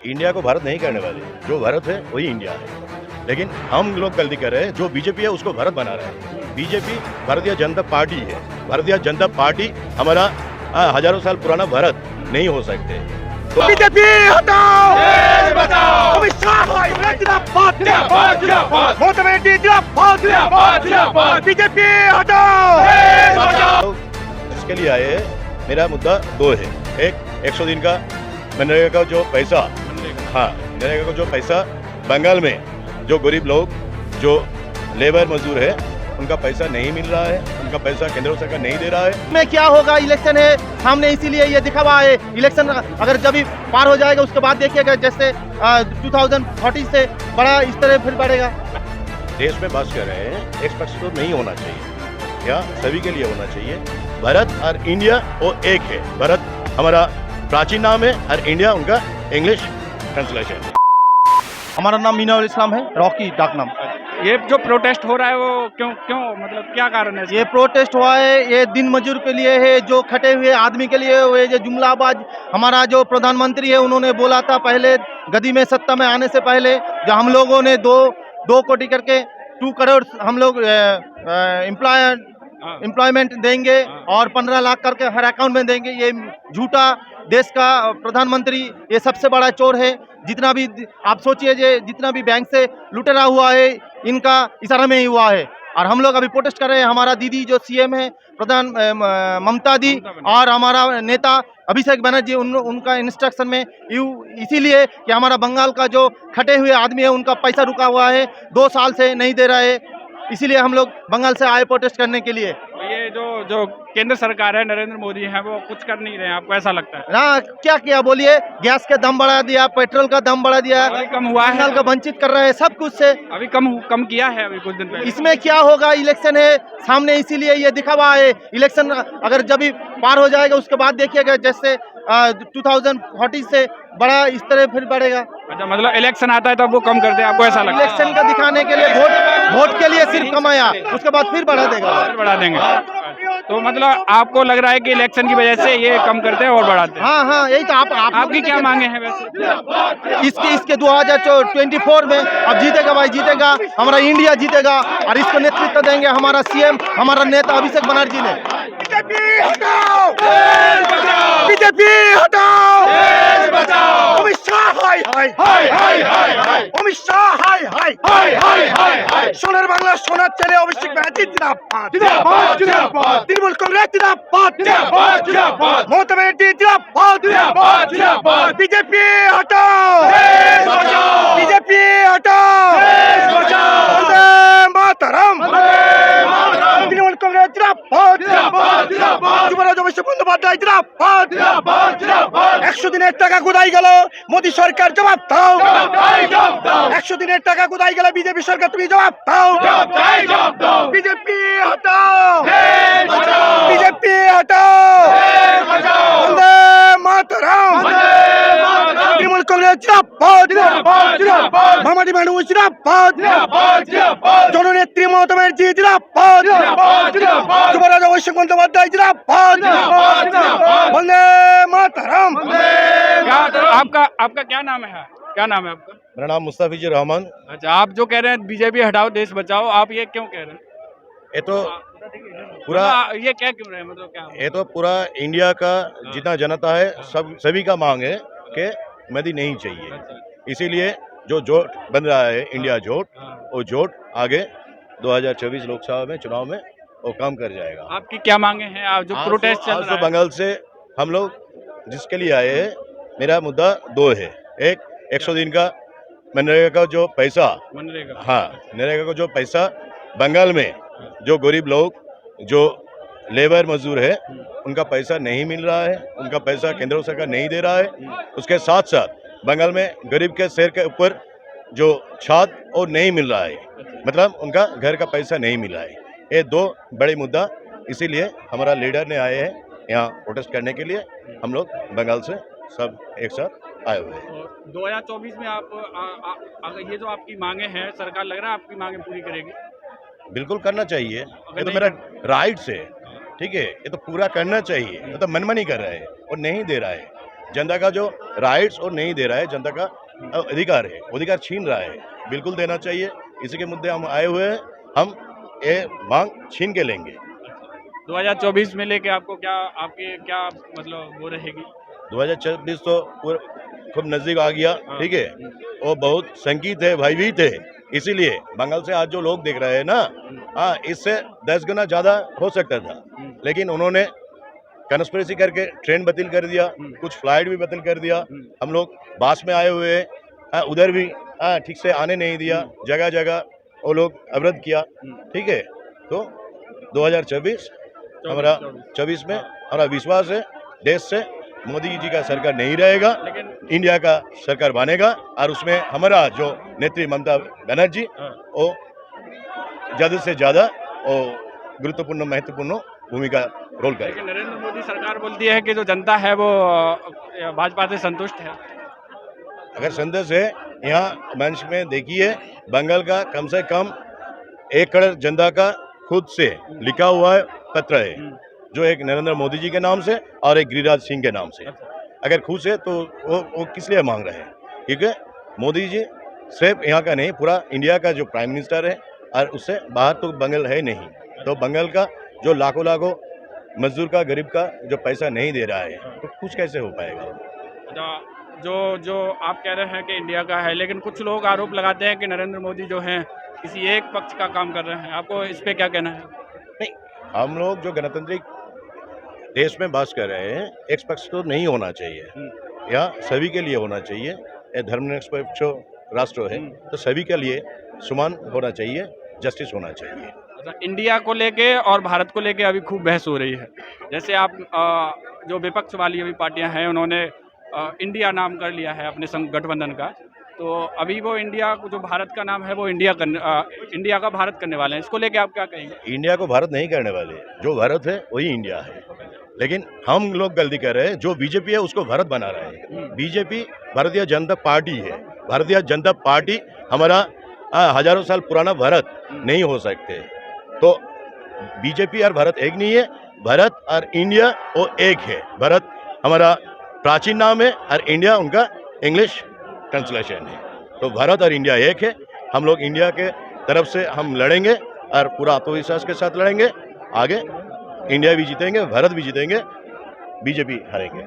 India को भारत नहीं करने वाले, जो भारत है वही इंडिया है। लेकिन हम लोग गलती कर रहे हैं, जो बीजेपी है उसको भारत बना रहे हैं। बीजेपी भारतीय जनता पार्टी है। भारतीय जनता पार्टी हमारा हजारों साल पुराना भारत नहीं हो सकते। तो बीजेपी हटाओ, देश बचाओ, अमित शाह बीजेपी हटाओ, देश बचाओ। इसके लिए आए हैं, मेरा मुद्दा दो है। एक 100 दिन का मनरेगा का जो पैसा, मनरेगा का जो पैसा बंगाल में जो गरीब लोग, जो लेबर मजदूर है, उनका पैसा नहीं मिल रहा है, उनका पैसा केंद्र सरकार नहीं दे रहा है। में क्या होगा, इलेक्शन है सामने, इसीलिए ये दिखा हुआ है। इलेक्शन अगर जब भी पार हो जाएगा उसके बाद देखिएगा जैसे 2040 से बड़ा इस तरह फिर बढ़ेगा। देश में बात कर रहे हैं, एक पक्ष तो नहीं होना चाहिए, या सभी के लिए होना चाहिए। भारत और इंडिया वो एक है। भारत हमारा प्राचीन नाम है और इंडिया उनका इंग्लिश ट्रांसलेशन है। हमारा नाम मीनाउल इस्लाम है, रॉकी डाक नाम। ये जो प्रोटेस्ट हो रहा है वो क्यों मतलब क्या कारण है? ये प्रोटेस्ट हुआ है, ये दिन मजदूर के लिए है, जो खटे हुए आदमी के लिए। ये जो जुमलाबाज हमारा जो प्रधानमंत्री है, उन्होंने बोला था पहले गद्दी में सत्ता में आने से पहले, जो हम लोगों ने दो कोटी करके 2 करोड़ हम लोग एम्प्लॉयमेंट देंगे और 15 लाख करके हर अकाउंट में देंगे। ये झूठा देश का प्रधानमंत्री, ये सबसे बड़ा चोर है। जितना भी आप सोचिए, जितना भी बैंक से लुटेरा हुआ है, इनका इशारा में ही हुआ है। और हम लोग अभी प्रोटेस्ट कर रहे हैं। हमारा दीदी जो सीएम है, प्रधान ममता दी, और हमारा नेता अभिषेक बनर्जी, उनका इंस्ट्रक्शन में इसीलिए कि हमारा बंगाल का जो खटे हुए आदमी है, उनका पैसा रुका हुआ है, 2 साल से नहीं दे रहा है। इसीलिए हम लोग बंगाल से आए प्रोटेस्ट करने के लिए। ये जो केंद्र सरकार है, नरेंद्र मोदी है, वो कुछ कर नहीं रहे हैं, आपको ऐसा लगता है? ना, क्या किया बोलिए? गैस के दाम बढ़ा दिया, पेट्रोल का दाम बढ़ा दिया, कम हुआ है, बंगाल का वंचित कर रहे हैं सब कुछ से। अभी कम किया है अभी कुछ दिन पहले। इसमें क्या होगा, इलेक्शन है सामने, इसीलिए ये दिखा हुआ है। इलेक्शन अगर जब भी पार हो जाएगा उसके बाद देखिएगा जैसे 2040 से बड़ा इस तरह फिर बढ़ेगा। अच्छा, मतलब इलेक्शन आता है तो वो कम कर दे, आपको ऐसा लगता है? इलेक्शन का दिखाने के लिए, वोट के लिए सिर्फ कमाया, उसके बाद फिर बढ़ा देगा, बढ़ा देंगे। तो मतलब आपको लग रहा है कि इलेक्शन की वजह से ये कम करते हैं और बढ़ाते हैं? हाँ, यही तो। आपकी क्या मांगे हैं वैसे? इसके 2024 में अब जीतेगा भाई, जीतेगा हमारा इंडिया जीतेगा, और इसको नेतृत्व देंगे हमारा सीएम, हमारा नेता अभिषेक बनर्जी ने। बीजेपी हटाओ, देश बचाओ, बीजेपी हटाओ, देश बचाओ, अमित शाह अमित शाह সোনার বাংলা সোনার ছেলে অভিষেক ব্যানার্জি জিন্দাবাদ, তৃণমূল কংগ্রেস জিন্দাবাদ, মমতা ব্যানার্জি জিন্দাবাদ, বিজেপি হটাও, বিজেপি হটাও, বন্দে মাতরম, তৃণমূল কংগ্রেস জিন্দাবাদ, যুবরাজ অভিষেক বন্দ্যোপাধ্যায় জিন্দাবাদ। 100 দিনের টাকা কোথায় গেল? মোদী সরকার জবাব দাও। 100 দিনের টাকা কোথায় গেল? বিজেপি সরকার তুমি জবাব দাও। বিজেপি হটাও, বিজেপি হটাও, বন্দে মাতরম, তৃণমূল কংগ্রেস জিন্দাবাদ, মামাটি মানুষ জিন্দাবাদ, জননেত্রী মমতা ব্যানার্জি জিন্দাবাদ, যুবরাজ অভিষেক বন্দ্যোপাধ্যায় জিন্দাবাদ, বন্দে মাতরম। आपका क्या नाम है? क्या नाम है आपका? मेरा नाम मुस्तफिजुर रहमान। अच्छा, आप जो कह रहे हैं बीजेपी हटाओ देश बचाओ, आप ये क्यों कह रहे हैं? ये तो पूरा, ये क्या क्यों रहे हैं, मतलब क्या? ये तो पूरा इंडिया का जितना जनता है, सभी का मांग है कि मोदी नहीं चाहिए। इसीलिए जो जोट बन रहा है, इंडिया जोट, वो जोट आगे 2024 लोकसभा में चुनाव में वो काम कर जाएगा। आपकी क्या मांगे हैं? आप जो प्रोटेस्ट चल रहा है? बंगाल से हम लोग जिसके लिए आए हैं, मेरा मुद्दा दो है। एक 100 दिन का मनरेगा का जो पैसा, मनरेगा का जो पैसा बंगाल में जो गरीब लोग, जो लेबर मजदूर है, उनका पैसा नहीं मिल रहा है, उनका पैसा केंद्र सरकार नहीं दे रहा है। उसके साथ साथ बंगाल में गरीब के सिर के ऊपर जो छात वो नहीं मिल रहा है, मतलब उनका घर का पैसा नहीं मिल रहा है। ये 2 बड़े मुद्दा, इसीलिए हमारा लीडर ने आए हैं यहाँ प्रोटेस्ट करने के लिए। हम लोग बंगाल से सब एक साथ आए हुए हैं। 2024 में आप अगर ये जो आपकी मांगे हैं, सरकार लग रहा है आपकी मांगे पूरी करेगी? बिल्कुल करना चाहिए, ये तो मेरा राइट्स है, ठीक है, ये तो पूरा करना चाहिए। ये तो मनमानी कर रहा है और नहीं दे रहा है। जनता का जो राइट्स और नहीं दे रहा है, जनता का अधिकार है, अधिकार छीन रहा है, बिल्कुल देना चाहिए। इसी के मुद्दे हम आए हुए हैं, हम ये मांग छीन के लेंगे। 2024 में लेके आपको क्या आपके क्या मतलब वो रहेगी? 2026 तो खूब नजदीक आ गया, ठीक है, वो बहुत संकीत है, भयभीत है, इसीलिए बंगाल से आज जो लोग देख रहे हैं ना, हाँ, इससे 10 गुना ज्यादा हो सकता था, लेकिन उन्होंने कंस्पिरेसी करके ट्रेन बातिल कर दिया, कुछ फ्लाइट भी बातिल कर दिया। हम लोग बास में आए हुए हैं, हाँ, उधर भी ठीक से आने नहीं दिया, जगह जगह वो लोग अवरुद्ध किया, ठीक है। तो 2024 हमारा 24 में हमारा विश्वास है, देश से मोदी जी का सरकार नहीं रहेगा, लेकिन इंडिया का सरकार बनेगा, और उसमें हमारा जो नेत्री ममता बनर्जी वो ज्यादा से ज्यादा गुरुत्वपूर्ण महत्वपूर्ण भूमिका रोल करेगा। लेकिन नरेंद्र मोदी सरकार बोलती है कि जो जनता है वो भाजपा से संतुष्ट है। अगर संदेश है, यहाँ मंच में देखिए, बंगाल का कम से कम 1 करोड़ जनता का खुद से लिखा हुआ है पत्र है, जो एक नरेंद्र मोदी जी के नाम से और एक गिरिराज सिंह के नाम से। अगर खुश है तो वो किस लिए मांग रहे हैं? क्योंकि मोदी जी सिर्फ यहाँ का नहीं, पूरा इंडिया का जो प्राइम मिनिस्टर है, और उससे बाहर तो बंगाल है नहीं। तो बंगाल का जो लाखों लाखों मजदूर का, गरीब का जो पैसा नहीं दे रहा है, तो कुछ कैसे हो पाएगा? जो आप कह रहे हैं कि इंडिया का है, लेकिन कुछ लोग आरोप लगाते हैं कि नरेंद्र मोदी जो हैं किसी एक पक्ष का काम कर रहे हैं। आपको इस पे क्या कहना है? नहीं, हम लोग जो गणतांत्रिक देश में बात कर रहे हैं, एक पक्ष तो नहीं होना चाहिए, या सभी के लिए होना चाहिए। ये धर्मनिरपेक्ष राष्ट्र है, तो सभी के लिए समान होना चाहिए, जस्टिस होना चाहिए। अच्छा, इंडिया को लेके और भारत को लेके अभी खूब बहस हो रही है। जैसे आप जो विपक्ष वाली अभी पार्टियां हैं, उन्होंने इंडिया नाम कर लिया है अपने संग गठबंधन का, तो अभी वो इंडिया जो भारत का नाम है वो इंडिया का भारत करने वाले हैं। इसको लेके आप क्या कहेंगे? इंडिया को भारत नहीं करने वाले, जो भारत है वही इंडिया है। लेकिन हम लोग गलती कर रहे हैं, जो बीजेपी है उसको भारत बना रहे हैं। बीजेपी भारतीय जनता पार्टी है, भारतीय जनता पार्टी हमारा हजारों साल पुराना भारत नहीं हो सकते। तो बीजेपी और भारत एक नहीं है, भारत और इंडिया वो एक है। भारत हमारा प्राचीन नाम है और इंडिया उनका इंग्लिश ट्रांसलेशन है। तो भारत और इंडिया एक है। हम लोग इंडिया के तरफ से हम लड़ेंगे और पूरा आत्मविश्वास के साथ लड़ेंगे। आगे इंडिया भी जीतेंगे, भारत भी जीतेंगे, बीजेपी हारेंगे।